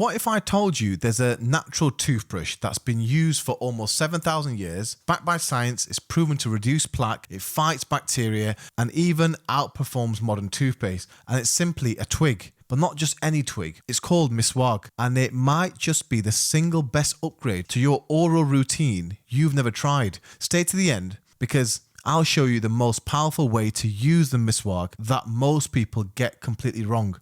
what if I told you there's a natural toothbrush that's been used for almost 7,000 years, backed by science, it's proven to reduce plaque, it fights bacteria, and even outperforms modern toothpaste, and it's simply a twig. But not just any twig. It's called Miswak, and it might just be the single best upgrade to your oral routine you've never tried. Stay to the end, because I'll show you the most powerful way to use the Miswak that most people get completely wrong.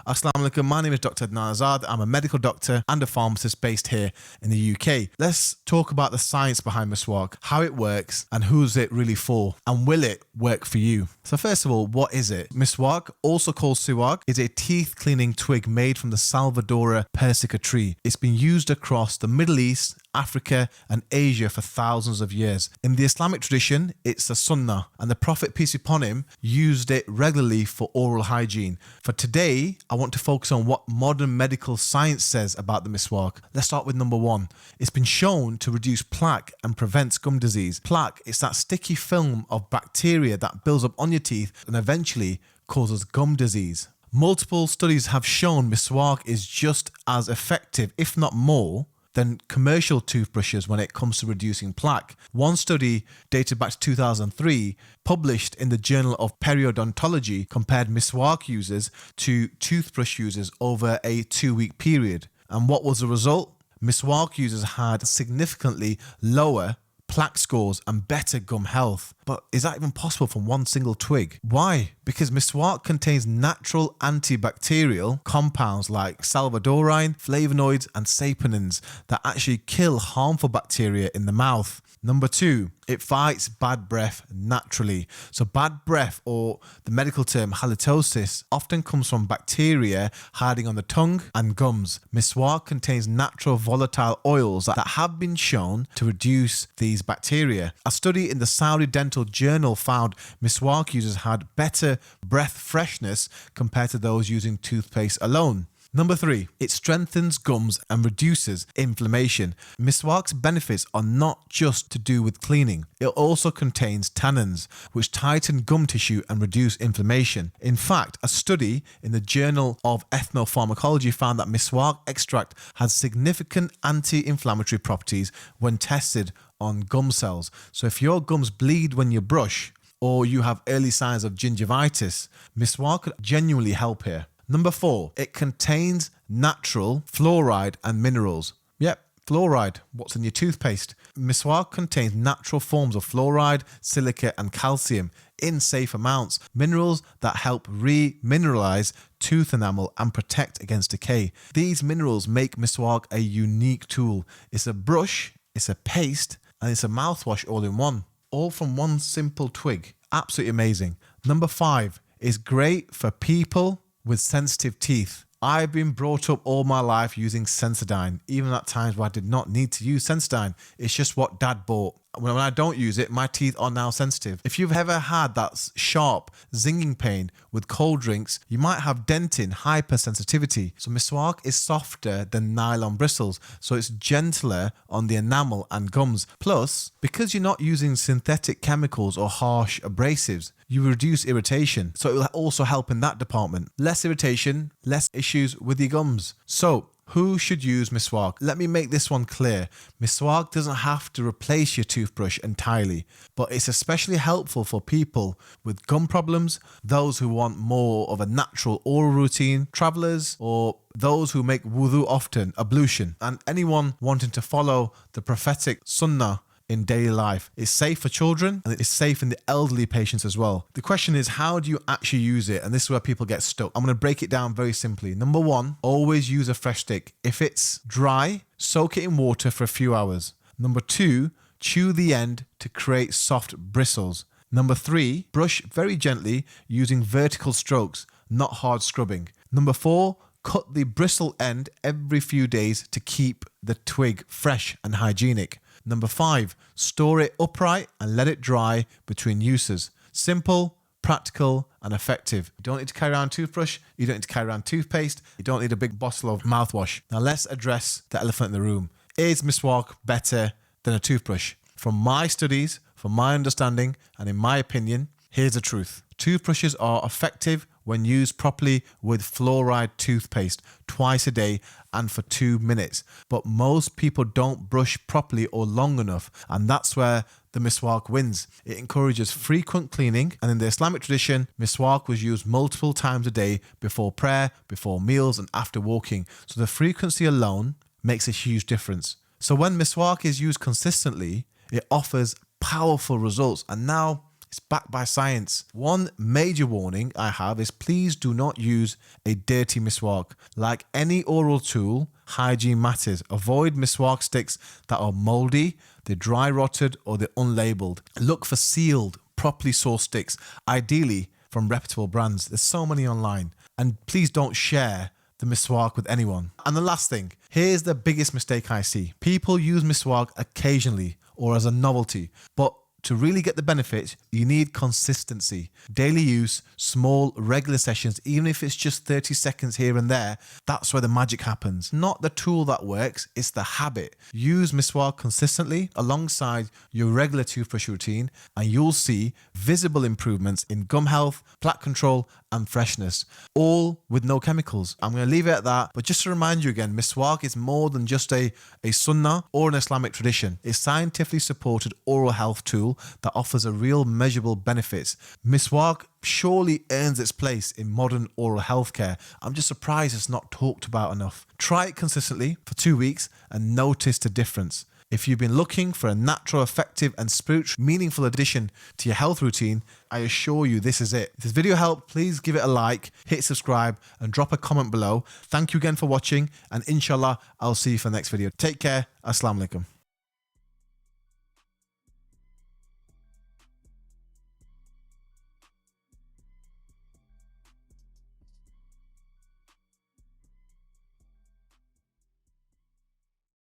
Assalamu alaikum, my name is Dr. Azad. I'm a medical doctor and a pharmacist based here in the UK. Let's talk about the science behind Miswak, how it works and who's it really for, and will it work for you? So first of all, what is it? Miswak, also called Siwak, is a teeth cleaning twig made from the Salvadora persica tree. It's been used across the Middle East, Africa and Asia for thousands of years. In the Islamic tradition, it's a sunnah, and the Prophet, peace be upon him, used it regularly for oral hygiene. For today, I want to focus on what modern medical science says about the Miswak. Let's start with number one. It's been shown to reduce plaque and prevents gum disease. Plaque is that sticky film of bacteria that builds up on your teeth and eventually causes gum disease. Multiple studies have shown Miswak is just as effective, if not more, than commercial toothbrushes when it comes to reducing plaque. One study dated back to 2003, published in the Journal of Periodontology, compared Miswak users to toothbrush users over a 2-week period. And what was the result? Miswak users had significantly lower plaque scores and better gum health. But is that even possible from one single twig? Why? Because Miswak contains natural antibacterial compounds like salvadorine, flavonoids and saponins that actually kill harmful bacteria in the mouth. Number two, it fights bad breath naturally. So bad breath, or the medical term halitosis, often comes from bacteria hiding on the tongue and gums. Miswak contains natural volatile oils that have been shown to reduce these bacteria. A study in the Saudi Dental Journal found Miswak users had better breath freshness compared to those using toothpaste alone. Number three, it strengthens gums and reduces inflammation. Miswak's benefits are not just to do with cleaning. It also contains tannins, which tighten gum tissue and reduce inflammation. In fact, a study in the Journal of Ethnopharmacology found that Miswak extract has significant anti-inflammatory properties when tested on gum cells. So if your gums bleed when you brush, or you have early signs of gingivitis, Miswak could genuinely help here. Number four, it contains natural fluoride and minerals. Yep, fluoride, what's in your toothpaste? Miswak contains natural forms of fluoride, silica and calcium in safe amounts, minerals that help re-mineralize tooth enamel and protect against decay. These minerals make Miswak a unique tool. It's a brush, it's a paste, and it's a mouthwash all in one. All from one simple twig. Absolutely amazing. Number five, is great for people with sensitive teeth. I've been brought up all my life using Sensodyne, even at times where I did not need to use Sensodyne. It's just what Dad bought. When I don't use it, my teeth are now sensitive. If you've ever had that sharp, zinging pain with cold drinks, you might have dentin hypersensitivity. So Miswak is softer than nylon bristles, so it's gentler on the enamel and gums. Plus, because you're not using synthetic chemicals or harsh abrasives, you reduce irritation. So it will also help in that department. Less irritation, less issues with your gums. So, who should use Miswak? Let me make this one clear. Miswak doesn't have to replace your toothbrush entirely, but it's especially helpful for people with gum problems, those who want more of a natural oral routine, travelers, or those who make wudu often, ablution, and anyone wanting to follow the prophetic sunnah in daily life. It's safe for children and it's safe in the elderly patients as well. The question is, how do you actually use it? And this is where people get stuck. I'm going to break it down very simply. Number one, always use a fresh stick. If it's dry, soak it in water for a few hours. Number two, chew the end to create soft bristles. Number three, brush very gently using vertical strokes, not hard scrubbing. Number four, cut the bristle end every few days to keep the twig fresh and hygienic. Number five, store it upright and let it dry between uses. Simple, practical and effective. You don't need to carry around a toothbrush. You don't need to carry around toothpaste. You don't need a big bottle of mouthwash. Now let's address the elephant in the room. Is Miswak better than a toothbrush? From my studies, from my understanding, and in my opinion, here's the truth. Toothbrushes are effective when used properly with fluoride toothpaste twice a day and for 2 minutes. But most people don't brush properly or long enough, and that's where the Miswak wins. It encourages frequent cleaning, and in the Islamic tradition, Miswak was used multiple times a day before prayer, before meals, and after walking. So the frequency alone makes a huge difference. So when Miswak is used consistently, it offers powerful results, and now it's backed by science. One major warning I have is please do not use a dirty Miswak. Like any oral tool, hygiene matters. Avoid Miswak sticks that are moldy, they're dry rotted, or they're unlabeled. Look for sealed, properly sourced sticks, ideally from reputable brands. There's so many online. And please don't share the Miswak with anyone. And the last thing, here's the biggest mistake I see. People use Miswak occasionally or as a novelty, but to really get the benefits, you need consistency. Daily use, small, regular sessions, even if it's just 30 seconds here and there, that's where the magic happens. Not the tool that works, it's the habit. Use Miswak consistently alongside your regular toothbrush routine, and you'll see visible improvements in gum health, plaque control, and freshness, all with no chemicals. I'm going to leave it at that, but just to remind you again, Miswak is more than just a sunnah or an Islamic tradition. It's scientifically supported oral health tool that offers a real measurable benefits. Miswak surely earns its place in modern oral healthcare. I'm just surprised it's not talked about enough. Try it consistently for 2 weeks and notice the difference. If you've been looking for a natural, effective, and spiritual, meaningful addition to your health routine, I assure you this is it. If this video helped, please give it a like, hit subscribe, and drop a comment below. Thank you again for watching, and inshallah, I'll see you for the next video. Take care. Assalamu alaikum.